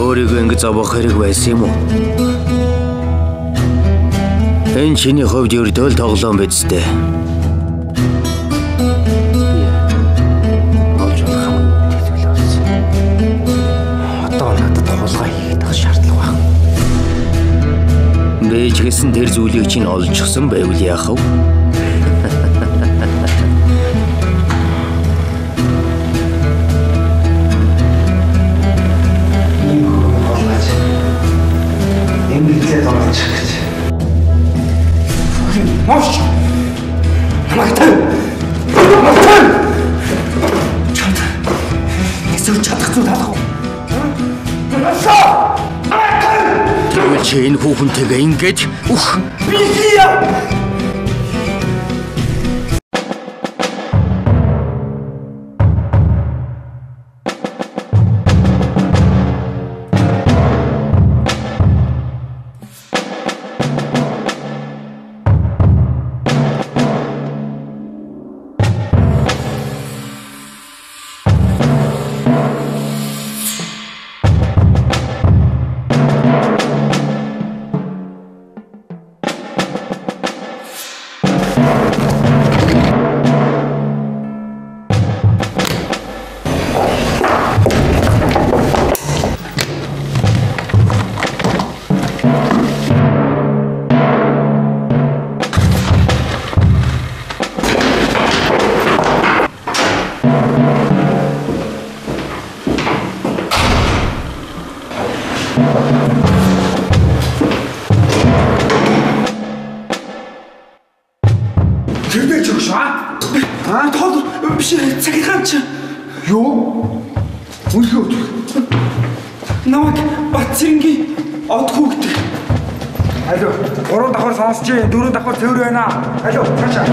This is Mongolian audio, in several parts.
Өөрийгөө ингэ зовох хэрэг байсан юм уу? Энэ чиний хувьд ердөө л тоглоом биз дээ. Олж болох юм тэгэл болсон. Одоо надад хулгай хийх шаардлага байна. Би ч гэсэн тэр зүйлийг чинь олжчихсан байвал яах вэ? Мош! Намайг Мартин! Чад. Эсвэл чадах зүйл алах уу? Тэгвэл чи энэ хүүхэнтэйгээ ингэж үх би хийя! Дөрөв давхар цэвэр байна. Алло, цаашаа.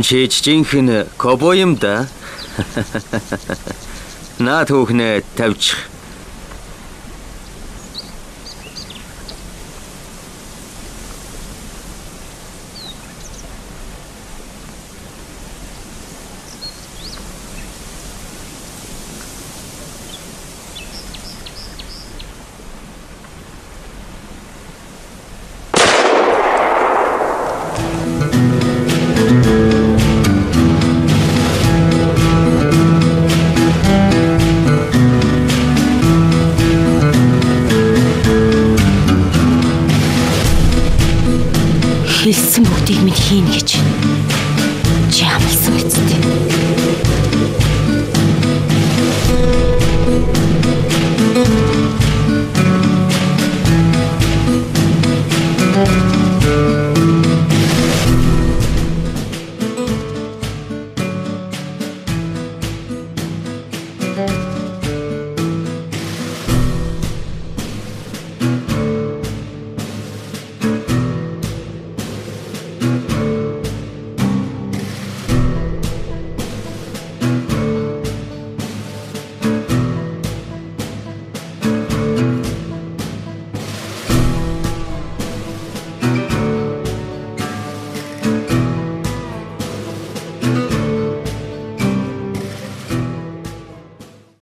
Чи жинхэнэ ковбой юм да. Наа түүхнээ тавьчих. хэлсэн бүгдийг минь хийнэ гэж. Чи амласан биз дээ.